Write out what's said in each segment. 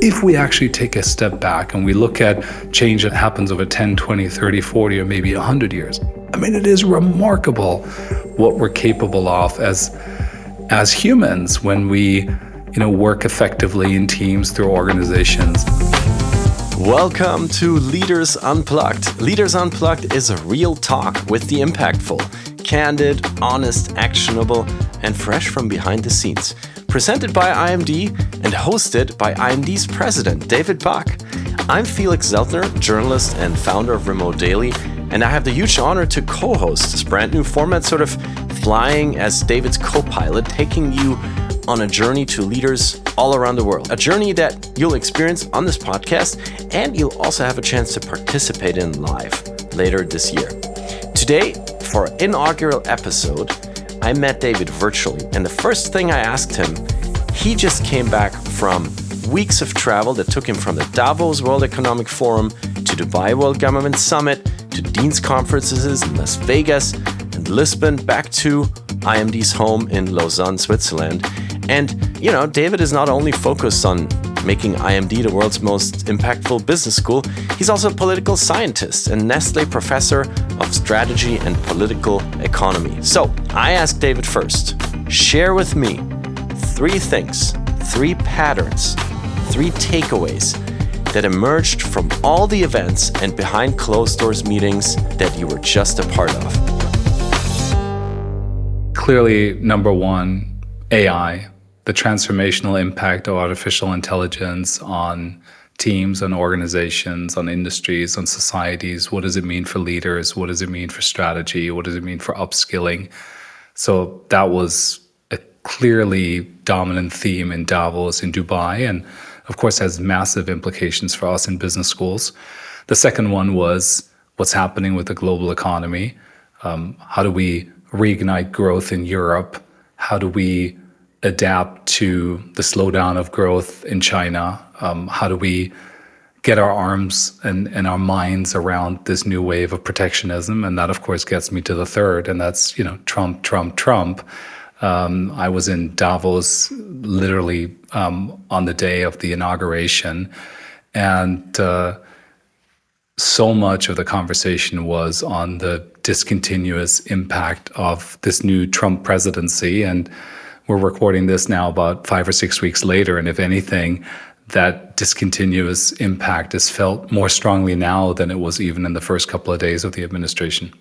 if we actually take a step back and we look at change that happens over 10, 20, 30, 40, or maybe 100 years, I mean, it is remarkable what we're capable of as humans when we work effectively in teams through organizations. Welcome to Leaders Unplugged. Leaders Unplugged is a real talk with the impactful, candid, honest, actionable, and fresh from behind the scenes. Presented by IMD and hosted by IMD's president, David Bach. I'm Felix Zeltner, journalist and founder of Remote Daily, and I have the huge honor to co-host this brand new format, sort of flying as David's co-pilot, taking you on a journey to leaders all around the world. A journey that you'll experience on this podcast, and you'll also have a chance to participate in live later this year. Today, for our inaugural episode, I met David virtually, and the first thing I asked him, he just came back from weeks of travel that took him from the Davos World Economic Forum to Dubai World Government Summit to Dean's conferences in Las Vegas and Lisbon, back to IMD's home in Lausanne, Switzerland. And, David is not only focused on making IMD the world's most impactful business school, he's also a political scientist and Nestlé professor of strategy and political economy. So I asked David first, share with me 3 things, 3 patterns, 3 takeaways that emerged from all the events and behind closed doors meetings that you were just a part of. Clearly, number 1, AI. The transformational impact of artificial intelligence on teams, on organizations, on industries, on societies. What does it mean for leaders? What does it mean for strategy? What does it mean for upskilling? So that was a clearly dominant theme in Davos, in Dubai, and of course has massive implications for us in business schools. The second one was what's happening with the global economy. How do we reignite growth in Europe? How do we adapt to the slowdown of growth in China? How do we get our arms and our minds around this new wave of protectionism? And that, of course, gets me to the third, and that's, Trump, Trump, Trump. I was in Davos literally on the day of the inauguration, and so much of the conversation was on the discontinuous impact of this new Trump presidency. And we're recording this now about 5 or 6 weeks later, and if anything, that discontinuous impact is felt more strongly now than it was even in the first couple of days of the administration.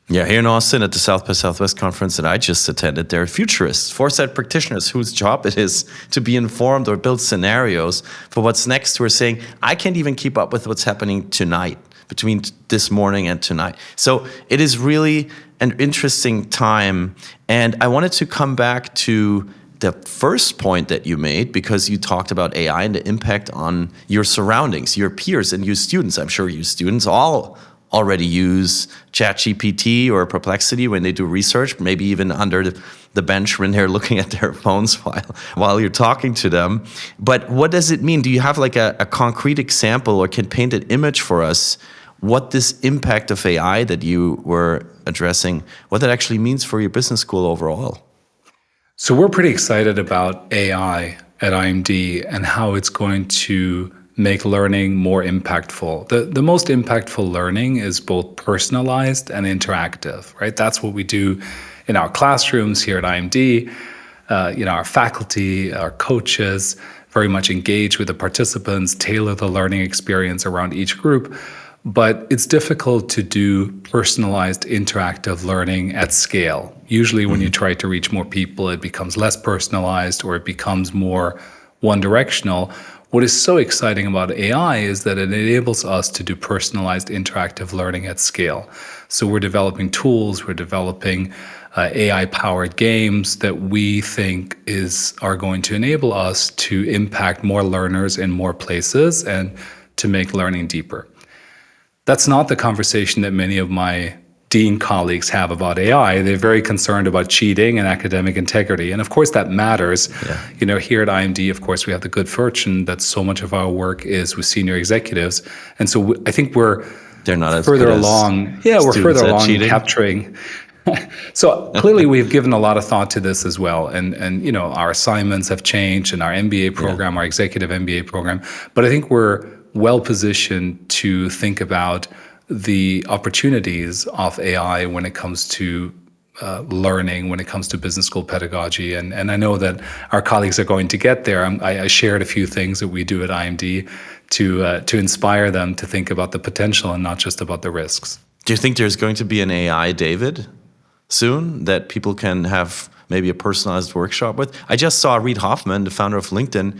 Yeah, here in Austin at the South by Southwest conference that I just attended, there are futurists, foresight practitioners whose job it is to be informed or build scenarios for what's next, who are saying, I can't even keep up with what's happening tonight, between this morning and tonight. So it is really an interesting time. And I wanted to come back to the first point that you made, because you talked about AI and the impact on your surroundings, your peers and you students. I'm sure you students all already use ChatGPT or Perplexity when they do research, maybe even under the bench when they're looking at their phones while you're talking to them. But what does it mean? Do you have like a concrete example or can paint an image for us what this impact of AI that you were addressing, what that actually means for your business school overall? So we're pretty excited about AI at IMD and how it's going to make learning more impactful. The most impactful learning is both personalized and interactive, right? That's what we do in our classrooms here at IMD. Our faculty, our coaches very much engage with the participants, tailor the learning experience around each group. But it's difficult to do personalized interactive learning at scale. Usually when you try to reach more people, it becomes less personalized or it becomes more one-directional. What is so exciting about AI is that it enables us to do personalized interactive learning at scale. So we're developing tools, we're developing AI-powered games that we think are going to enable us to impact more learners in more places and to make learning deeper. That's not the conversation that many of my dean colleagues have about AI. They're very concerned about cheating and academic integrity. And of course that matters. Yeah. Here at IMD, of course, we have the good fortune that so much of our work is with senior executives. And so I think they're not further along. Yeah, we're further along in capturing So clearly we've given a lot of thought to this as well. And our assignments have changed in our MBA program, our executive MBA program. But I think we're well positioned to think about the opportunities of AI when it comes to learning, when it comes to business school pedagogy. And I know that our colleagues are going to get there. I shared a few things that we do at IMD to inspire them to think about the potential and not just about the risks. Do you think there's going to be an AI David soon that people can have maybe a personalized workshop with? I just saw Reid Hoffman, the founder of LinkedIn,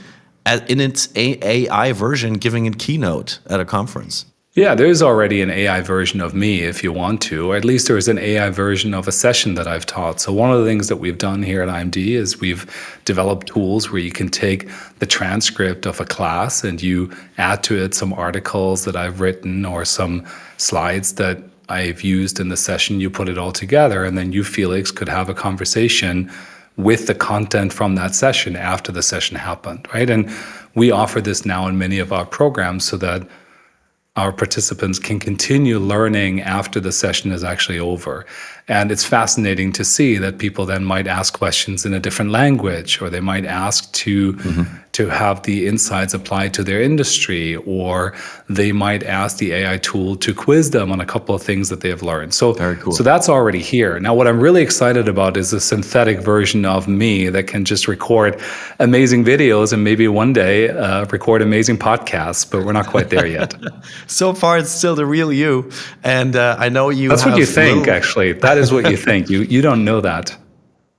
in its AI version giving a keynote at a conference. Yeah, there's already an AI version of me if you want to, or at least there's an AI version of a session that I've taught. So one of the things that we've done here at IMD is we've developed tools where you can take the transcript of a class and you add to it some articles that I've written or some slides that I've used in the session. You put it all together, and then you, Felix, could have a conversation with the content from that session after the session happened, right? And we offer this now in many of our programs so that our participants can continue learning after the session is actually over. And it's fascinating to see that people then might ask questions in a different language, or they might ask to have the insights applied to their industry, or they might ask the AI tool to quiz them on a couple of things that they have learned. So, very cool. So that's already here. Now, what I'm really excited about is a synthetic version of me that can just record amazing videos and maybe one day record amazing podcasts, but we're not quite there yet. So far, it's still the real you. And I know you That's have what you think, actually. That is what you think. You don't know that.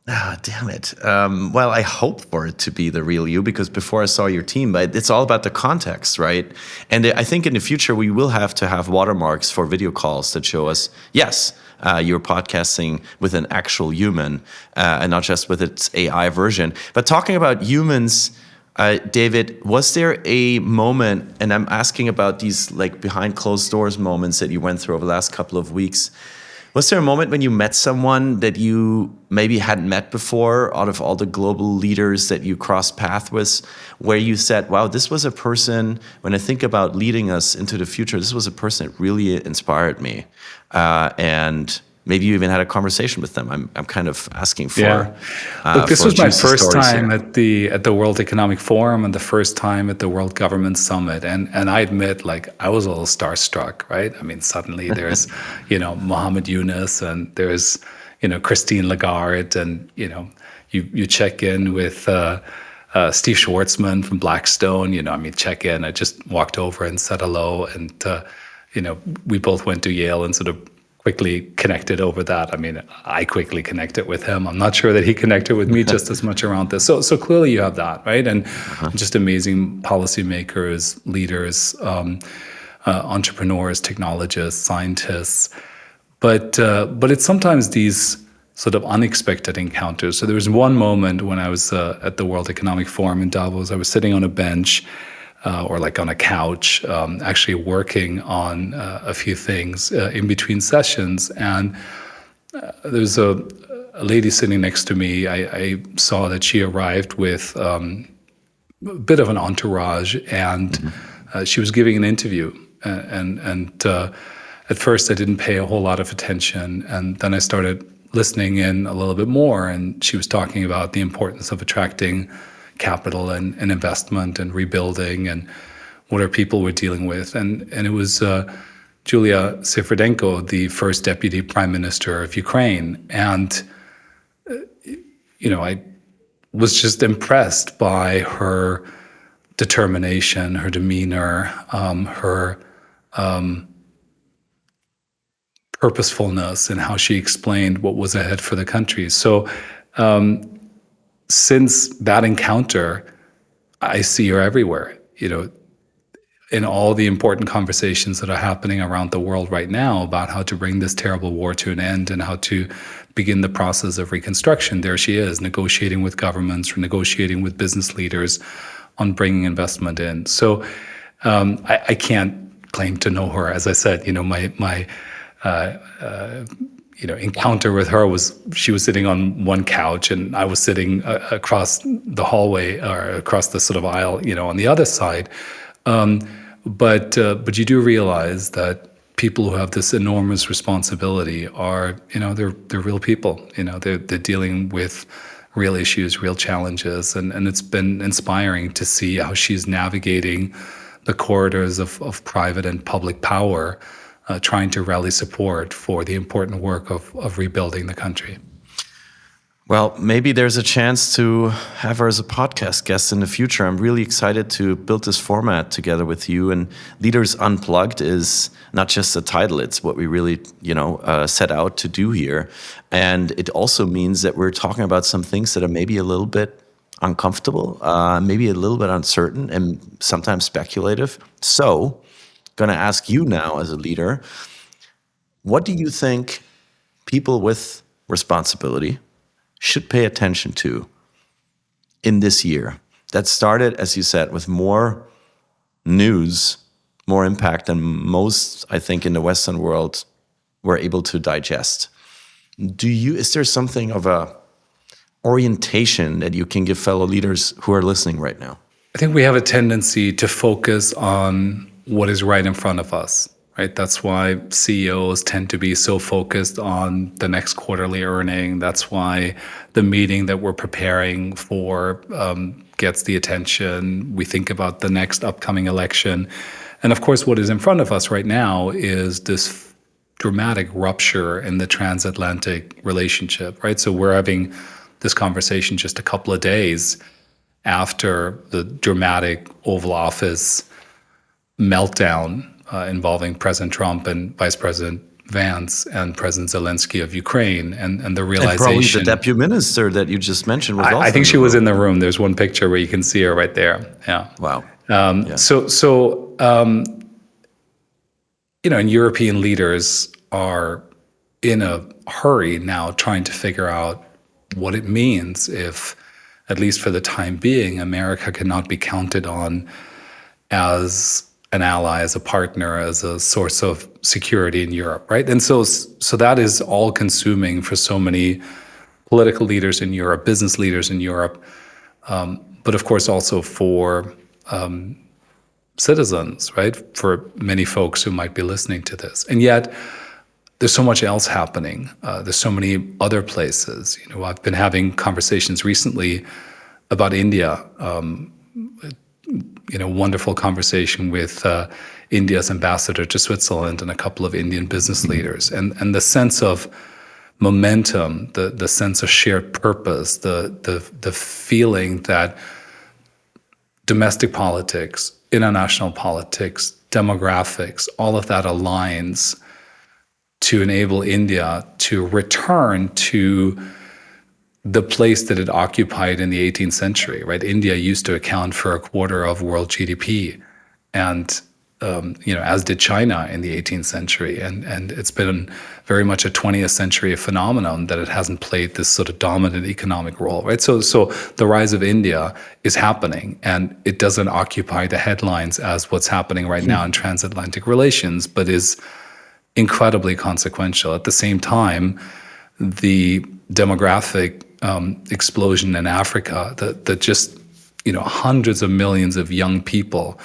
Ah, damn it. Well, I hope for it to be the real you, because before I saw your team, but it's all about the context, right? And I think in the future, we will have to have watermarks for video calls that show us, yes, you're podcasting with an actual human and not just with its AI version. But talking about humans, David, was there a moment, and I'm asking about these like behind closed doors moments that you went through over the last couple of weeks, was there a moment when you met someone that you maybe hadn't met before out of all the global leaders that you crossed paths with, where you said, wow, this was a person, when I think about leading us into the future, this was a person that really inspired me. And maybe you even had a conversation with them. I'm kind of asking for. Yeah. Look, this was my first time here. at the World Economic Forum and the first time at the World Government Summit, and I admit, like, I was a little starstruck, right? I mean, suddenly there's Mohammed Yunus, and there's Christine Lagarde, and you check in with Steve Schwartzman from Blackstone. Check in. I just walked over and said hello, and we both went to Yale and sort of quickly connected over that. I mean, I quickly connected with him. I'm not sure that he connected with me just as much around this. So clearly you have that, right? And just amazing policymakers, leaders, entrepreneurs, technologists, scientists. But it's sometimes these sort of unexpected encounters. So there was one moment when I was at the World Economic Forum in Davos. I was sitting on a bench or like on a couch, actually working on a few things in between sessions. And there's a lady sitting next to me. I saw that she arrived with a bit of an entourage, and she was giving an interview. And at first I didn't pay a whole lot of attention. And then I started listening in a little bit more. And she was talking about the importance of attracting capital and investment and rebuilding, and what our people were dealing with. And it was Julia Sifridenko, the first deputy prime minister of Ukraine. And, I was just impressed by her determination, her demeanor, her purposefulness, and how she explained what was ahead for the country. So, since that encounter, I see her everywhere, in all the important conversations that are happening around the world right now about how to bring this terrible war to an end and how to begin the process of reconstruction. There she is, negotiating with governments, negotiating with business leaders on bringing investment in. So I can't claim to know her. As I said, my encounter with her was, she was sitting on one couch and I was sitting across the hallway or across the sort of aisle, on the other side. But you do realize that people who have this enormous responsibility are, they're real people. They're dealing with real issues, real challenges, and it's been inspiring to see how she's navigating the corridors of private and public power, trying to rally support for the important work of rebuilding the country. Well, maybe there's a chance to have her as a podcast guest in the future. I'm really excited to build this format together with you. And Leaders Unplugged is not just a title, it's what we really, set out to do here. And it also means that we're talking about some things that are maybe a little bit uncomfortable, maybe a little bit uncertain, and sometimes speculative. So, going to ask you now as a leader, what do you think people with responsibility should pay attention to in this year that started, as you said, with more news, more impact than most, I think, in the Western world were able to digest? Is there something of a orientation that you can give fellow leaders who are listening right now? I think we have a tendency to focus on what is right in front of us. Right. That's why CEOs tend to be so focused on the next quarterly earning. That's why the meeting that we're preparing for gets the attention. We think about the next upcoming election. And of course, what is in front of us right now is this dramatic rupture in the transatlantic relationship. Right. So we're having this conversation just a couple of days after the dramatic Oval Office meltdown involving President Trump and Vice President Vance and President Zelensky of Ukraine, and the realization. And probably the deputy minister that you just mentioned was also. I think she was in the room. There's one picture where you can see her right there. Yeah. Wow. And European leaders are in a hurry now, trying to figure out what it means if, at least for the time being, America cannot be counted on as an ally, as a partner, as a source of security in Europe, right? And so that is all consuming for so many political leaders in Europe, business leaders in Europe, but of course also for citizens, right? For many folks who might be listening to this. And yet there's so much else happening. There's so many other places. I've been having conversations recently about India, wonderful conversation with India's ambassador to Switzerland and a couple of Indian business leaders, and the sense of momentum, the sense of shared purpose, the feeling that domestic politics, international politics, demographics, all of that aligns to enable India to return to the place that it occupied in the 18th century, right? India used to account for a quarter of world GDP, and as did China in the 18th century. And it's been very much a 20th century phenomenon that it hasn't played this sort of dominant economic role, right? So the rise of India is happening, and it doesn't occupy the headlines as what's happening right now in transatlantic relations, but is incredibly consequential. At the same time, the demographic explosion in Africa, that just, hundreds of millions of young people,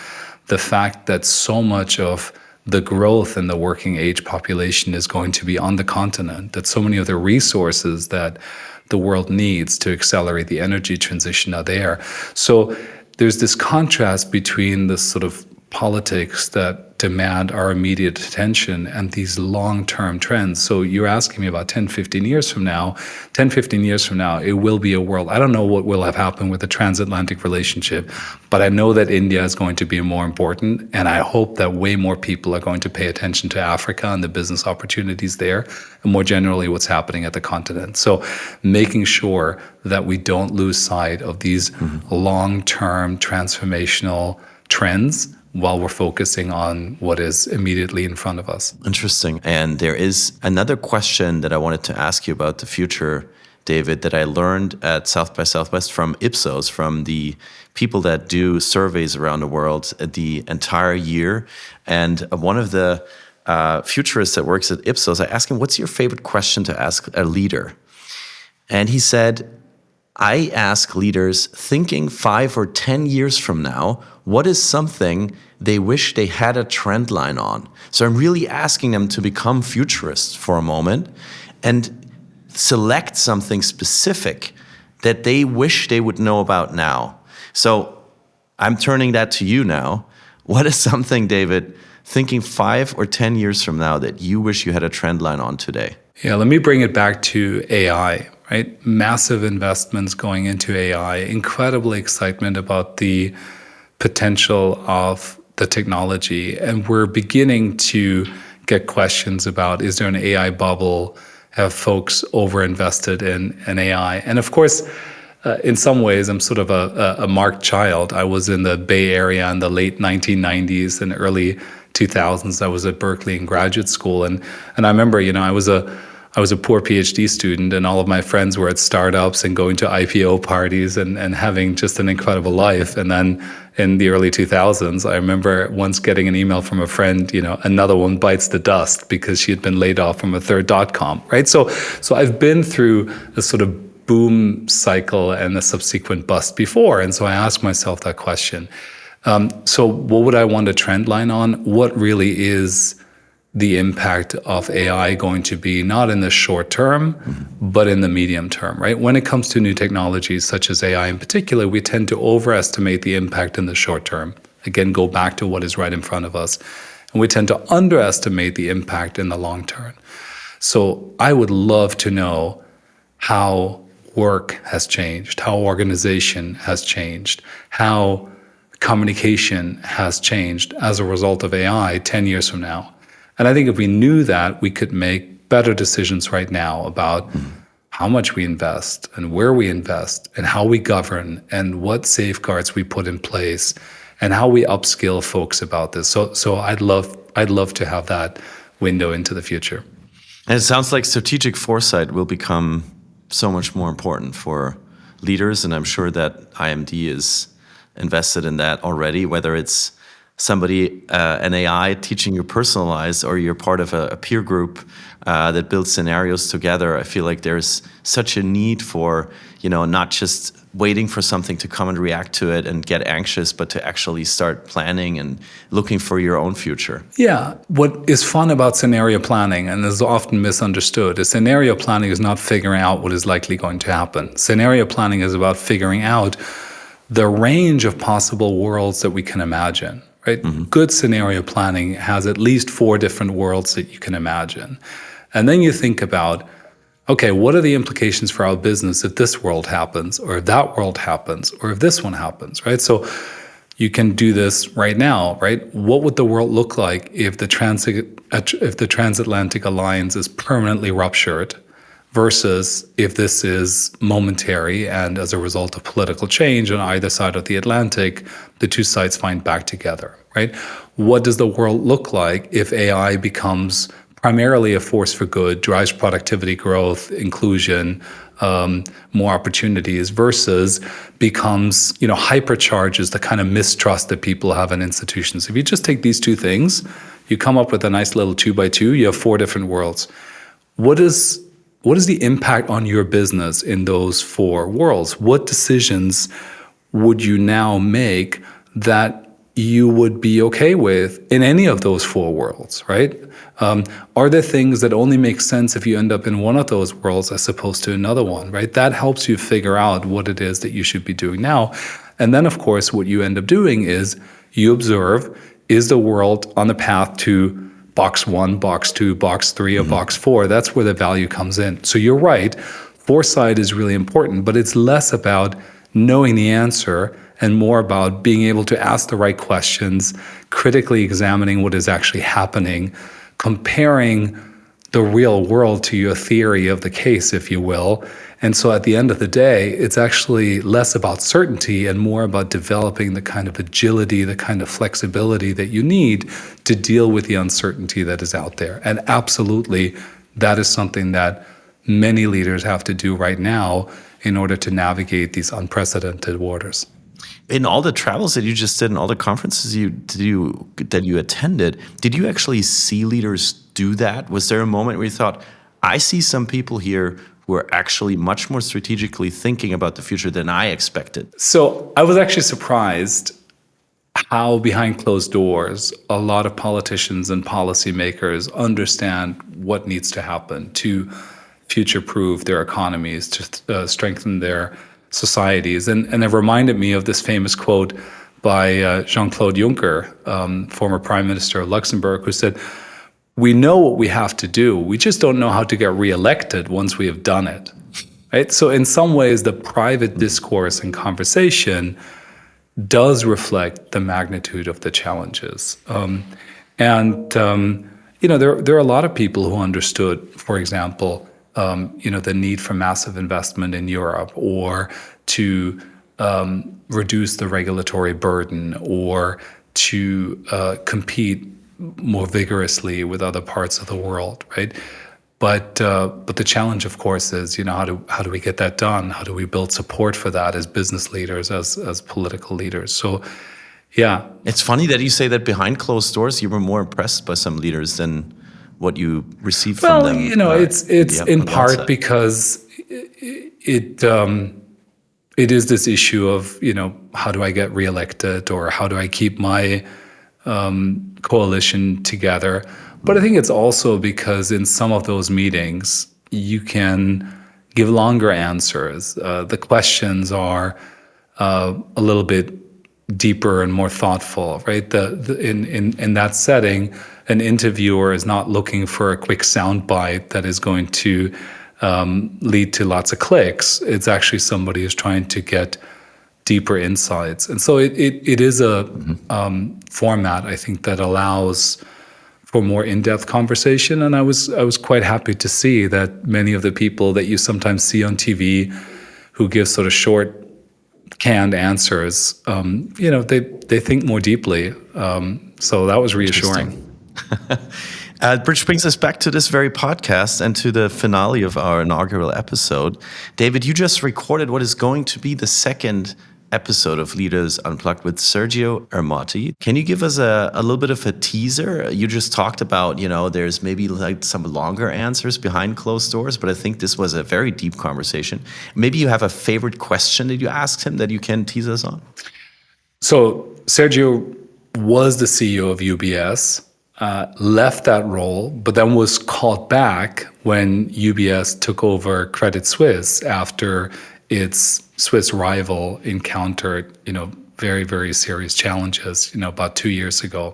the fact that so much of the growth in the working age population is going to be on the continent, that so many of the resources that the world needs to accelerate the energy transition are there. So there's this contrast between this sort of politics that demand our immediate attention and these long-term trends. So you're asking me about 10, 15 years from now. 10, 15 years from now, it will be a world. I don't know what will have happened with the transatlantic relationship, but I know that India is going to be more important, and I hope that way more people are going to pay attention to Africa and the business opportunities there, and more generally what's happening at the continent. So making sure that we don't lose sight of these long-term transformational trends while we're focusing on what is immediately in front of us. Interesting. And there is another question that I wanted to ask you about the future, David, that I learned at South by Southwest from Ipsos, from the people that do surveys around the world the entire year. And one of the futurists that works at Ipsos, I asked him, what's your favorite question to ask a leader? And he said, I ask leaders thinking 5 or 10 years from now, what is something they wish they had a trend line on? So I'm really asking them to become futurists for a moment and select something specific that they wish they would know about now. So I'm turning that to you now. What is something, David, thinking 5 or 10 years from now that you wish you had a trend line on today? Yeah, let me bring it back to AI, right? Massive investments going into AI, incredible excitement about the potential of the technology. And we're beginning to get questions about, is there an AI bubble? Have folks overinvested in AI? And of course, in some ways, I'm sort of a marked child. I was in the Bay Area in the late 1990s and early 2000s. I was at Berkeley in graduate school. And I remember, I was a poor PhD student, and all of my friends were at startups and going to IPO parties and having just an incredible life. And then in the early 2000s, I remember once getting an email from a friend, another one bites the dust because she had been laid off from a third .com, right? So I've been through a sort of boom cycle and a subsequent bust before. And so I asked myself that question. So what would I want a trend line on? What really is the impact of AI going to be, not in the short term, but in the medium term, right? When it comes to new technologies such as AI in particular, we tend to overestimate the impact in the short term. Again, go back to what is right in front of us. And we tend to underestimate the impact in the long term. So I would love to know how work has changed, how organization has changed, how communication has changed as a result of AI 10 years from now. And I think if we knew that, we could make better decisions right now about how much we invest and where we invest and how we govern and what safeguards we put in place and how we upskill folks about this. So I'd love to have that window into the future. And it sounds like strategic foresight will become so much more important for leaders, and I'm sure that IMD is invested in that already, whether it's somebody, an AI teaching you personalize, or you're part of a peer group that builds scenarios together. I feel like there's such a need for, not just waiting for something to come and react to it and get anxious, but to actually start planning and looking for your own future. Yeah. What is fun about scenario planning, and is often misunderstood, is scenario planning is not figuring out what is likely going to happen. Scenario planning is about figuring out the range of possible worlds that we can imagine. Right? Mm-hmm. Good scenario planning has at least 4 different worlds that you can imagine. And then you think about, okay, what are the implications for our business if this world happens, or if that world happens, or if this one happens, right? So you can do this right now, right? What would the world look like if the transatlantic alliance is permanently ruptured versus if this is momentary and as a result of political change on either side of the Atlantic, the two sides find back together, right? What does the world look like if AI becomes primarily a force for good, drives productivity growth, inclusion, more opportunities, versus becomes, hypercharges the kind of mistrust that people have in institutions? If you just take these two things, you come up with a nice little 2x2, you have 4 different worlds. What is the impact on your business in those 4 worlds? What decisions would you now make that you would be okay with in any of those 4 worlds, right? Are there things that only make sense if you end up in one of those worlds as opposed to another one, right? That helps you figure out what it is that you should be doing now. And then, of course, what you end up doing is you observe, is the world on the path to box 1, box 2, box 3, or box 4? That's where the value comes in. So you're right, foresight is really important, but it's less about knowing the answer and more about being able to ask the right questions, critically examining what is actually happening, comparing the real world to your theory of the case, if you will. And so at the end of the day, it's actually less about certainty and more about developing the kind of agility, the kind of flexibility that you need to deal with the uncertainty that is out there. And absolutely, that is something that many leaders have to do right now in order to navigate these unprecedented waters. In all the travels that you just did and all the conferences that you attended, did you actually see leaders do that? Was there a moment where you thought, I see some people here who are actually much more strategically thinking about the future than I expected. So I was actually surprised how behind closed doors a lot of politicians and policymakers understand what needs to happen to future-proof their economies, to strengthen their societies. And it reminded me of this famous quote by Jean-Claude Juncker, former Prime Minister of Luxembourg, who said, "We know what we have to do. We just don't know how to get reelected once we have done it." Right? So in some ways, the private discourse and conversation does reflect the magnitude of the challenges. There are a lot of people who understood, for example, the need for massive investment in Europe, or to reduce the regulatory burden, or to compete more vigorously with other parts of the world, right? But the challenge, of course, is how do we get that done? How do we build support for that as business leaders, as political leaders? So, yeah, it's funny that you say that behind closed doors you were more impressed by some leaders than what you received from them. It's in part because it is this issue of how do I get reelected, or how do I keep my coalition together. But I think it's also because in some of those meetings, you can give longer answers. The questions are a little bit deeper and more thoughtful, right? In that setting, an interviewer is not looking for a quick soundbite that is going to lead to lots of clicks. It's actually somebody who's trying to get deeper insights. And so it is a format, I think, that allows for more in-depth conversation. And I was quite happy to see that many of the people that you sometimes see on TV who give sort of short, canned answers, they think more deeply. So that was reassuring. Which brings us back to this very podcast and to the finale of our inaugural episode. David, you just recorded what is going to be the second episode of Leaders Unplugged with Sergio Ermotti. Can you give us a little bit of a teaser? You just talked about, there's maybe like some longer answers behind closed doors, but I think this was a very deep conversation. Maybe you have a favorite question that you asked him that you can tease us on? So Sergio was the CEO of UBS, left that role, but then was called back when UBS took over Credit Suisse after its Swiss rival encountered, very, very serious challenges, about 2 years ago.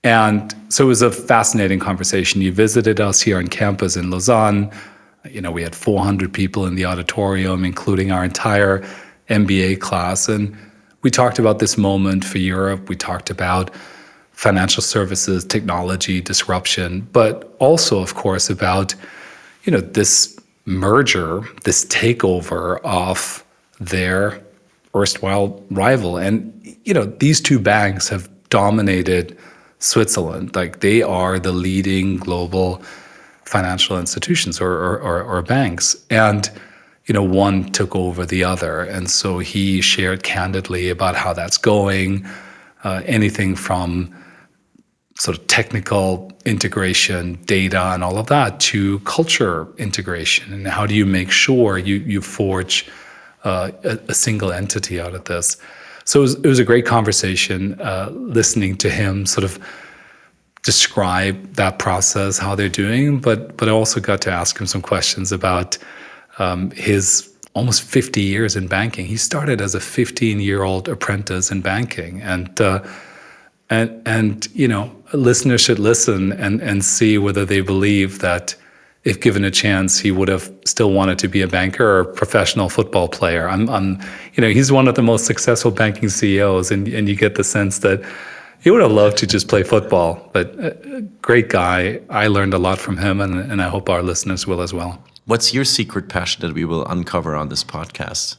And so it was a fascinating conversation. He visited us here on campus in Lausanne. We had 400 people in the auditorium, including our entire MBA class. And we talked about this moment for Europe. We talked about financial services, technology, disruption, but also, of course, about, this merger, this takeover of their erstwhile rival. And, these two banks have dominated Switzerland. Like, they are the leading global financial institutions or banks. And, one took over the other. And so he shared candidly about how that's going, anything from sort of technical integration, data, and all of that, to culture integration. And how do you make sure you forge a single entity out of this? So it was a great conversation, listening to him sort of describe that process, how they're doing, but I also got to ask him some questions about his almost 50 years in banking. He started as a 15-year-old apprentice in banking, and listeners should listen and see whether they believe that if given a chance, he would have still wanted to be a banker or a professional football player. He's one of the most successful banking CEOs, and you get the sense that he would have loved to just play football. But great guy. I learned a lot from him, and I hope our listeners will as well. What's your secret passion that we will uncover on this podcast?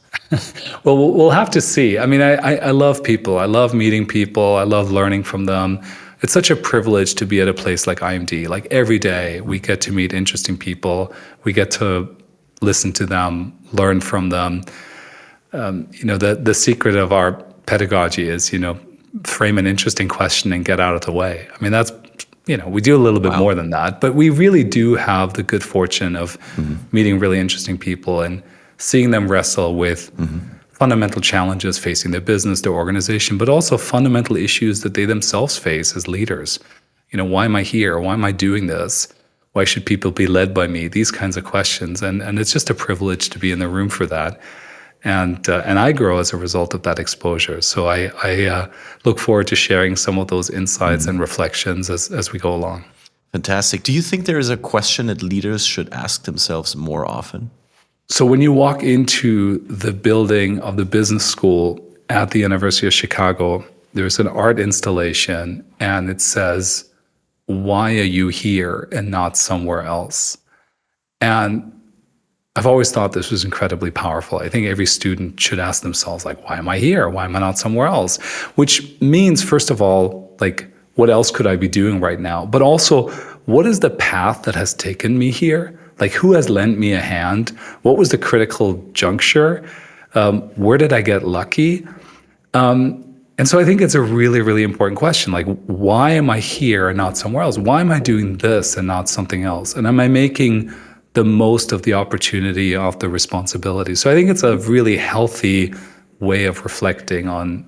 Well, we'll have to see. I mean, I love people. I love meeting people. I love learning from them. It's such a privilege to be at a place like IMD. Like, every day we get to meet interesting people. We get to listen to them, learn from them. The secret of our pedagogy is, frame an interesting question and get out of the way. I mean, that's we do a little bit more than that, but we really do have the good fortune of meeting really interesting people and seeing them wrestle with fundamental challenges facing their business, their organization, but also fundamental issues that they themselves face as leaders. Why am I here? Why am I doing this? Why should people be led by me? These kinds of questions. And it's just a privilege to be in the room for that. And I grow as a result of that exposure. So I look forward to sharing some of those insights and reflections as we go along. Fantastic. Do you think there is a question that leaders should ask themselves more often? So when you walk into the building of the business school at the University of Chicago, there's an art installation and it says, "Why are you here and not somewhere else?" And I've always thought this was incredibly powerful. I think every student should ask themselves, like, why am I here? Why am I not somewhere else? Which means, first of all, like, what else could I be doing right now? But also, what is the path that has taken me here? Like, who has lent me a hand? What was the critical juncture? Where did I get lucky? And so I think it's a really, really important question. Like, why am I here and not somewhere else? Why am I doing this and not something else? And am I making the most of the opportunity, of the responsibility? So I think it's a really healthy way of reflecting on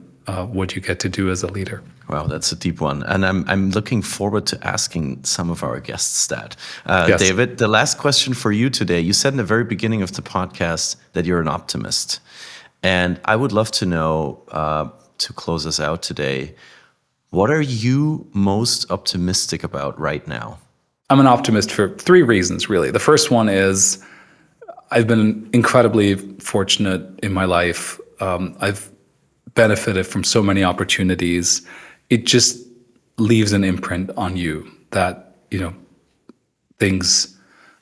what you get to do as a leader. Wow, that's a deep one. And I'm looking forward to asking some of our guests that. Yes. David, the last question for you today. You said in the very beginning of the podcast that you're an optimist. And I would love to know, to close us out today, what are you most optimistic about right now? I'm an optimist for 3 reasons, really. The first one is I've been incredibly fortunate in my life. I've benefited from so many opportunities. It just leaves an imprint on you that, things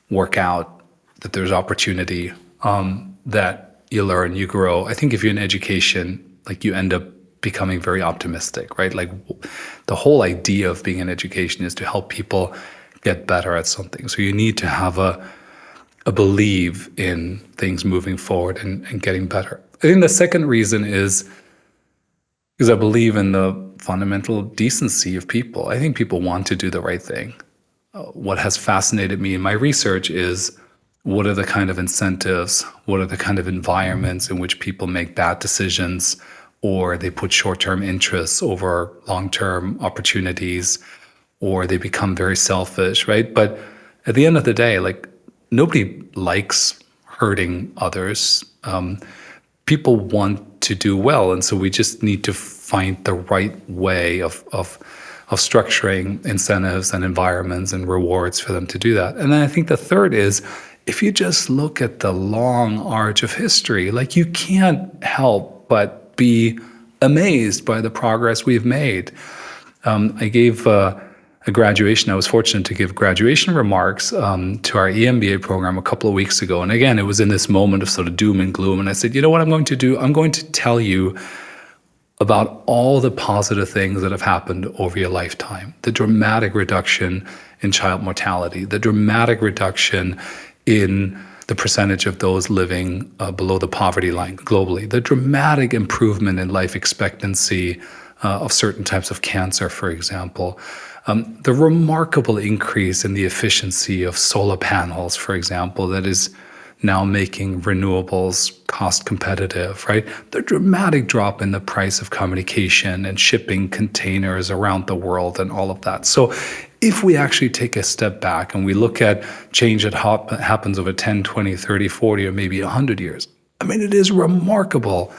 work out, that there's opportunity, that you learn, you grow. I think if you're in education, like, you end up becoming very optimistic, right? Like, the whole idea of being in education is to help people get better at something. So you need to have a belief in things moving forward and getting better. I think the second reason is because I believe in the fundamental decency of people. I think people want to do the right thing. What has fascinated me in my research is, what are the kind of incentives, what are the kind of environments in which people make bad decisions, or they put short-term interests over long-term opportunities, or they become very selfish, right? But at the end of the day, like, nobody likes hurting others. People want to do well, and so we just need to find the right way of structuring incentives and environments and rewards for them to do that. And then I think the third is, if you just look at the long arc of history, like, you can't help but be amazed by the progress we've made. I gave a graduation. I was fortunate to give graduation remarks to our EMBA program a couple of weeks ago. And again, it was in this moment of sort of doom and gloom. And I said, you know what I'm going to do? I'm going to tell you about all the positive things that have happened over your lifetime. The dramatic reduction in child mortality, the dramatic reduction in the percentage of those living below the poverty line globally, the dramatic improvement in life expectancy of certain types of cancer, for example, the remarkable increase in the efficiency of solar panels, for example, that is now making renewables cost competitive, right? The dramatic drop in the price of communication and shipping containers around the world and all of that. So if we actually take a step back and we look at change that happens over 10, 20, 30, 40, or maybe 100 years, I mean, it is remarkable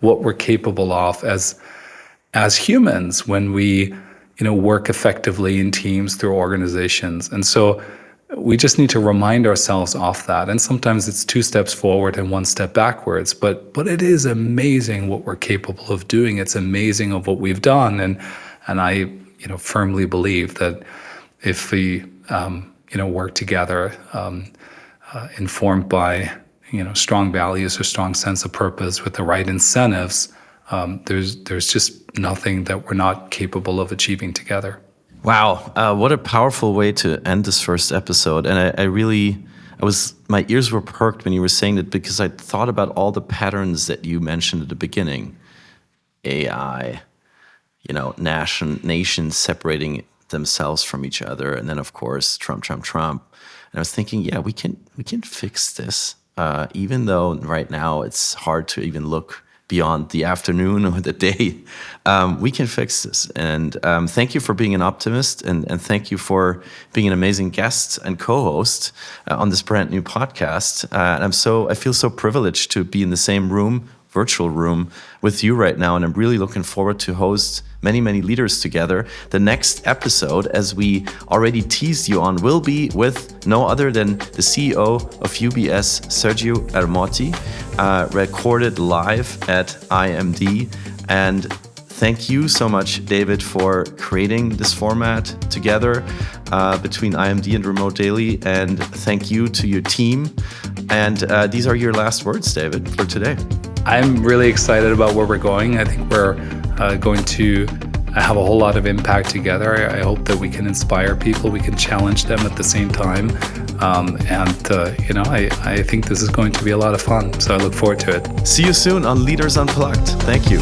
what we're capable of as humans when we work effectively in teams through organizations. And so we just need to remind ourselves of that. And sometimes it's 2 steps forward and 1 step backwards. But it is amazing what we're capable of doing. It's amazing of what we've done. And I firmly believe that if we work together, informed by strong values or strong sense of purpose with the right incentives, there's just nothing that we're not capable of achieving together. Wow, what a powerful way to end this first episode. And my ears were perked when you were saying that, because I thought about all the patterns that you mentioned at the beginning. AI, nations separating themselves from each other. And then, of course, Trump. And I was thinking, yeah, we can fix this, even though right now it's hard to even look beyond the afternoon or the day. We can fix this. And thank you for being an optimist, and thank you for being an amazing guest and co-host on this brand new podcast. And I feel so privileged to be in the same room, virtual room, with you right now, and I'm really looking forward to host many leaders together. The next episode, as we already teased you on, will be with no other than the CEO of UBS, Sergio Ermotti, recorded live at IMD. And thank you so much, David, for creating this format together between IMD and Remote Daily. And thank you to your team. And these are your last words, David, for today. I'm really excited about where we're going. I think we're going to have a whole lot of impact together. I hope that we can inspire people, we can challenge them at the same time. I think this is going to be a lot of fun. So I look forward to it. See you soon on Leaders Unplugged. Thank you.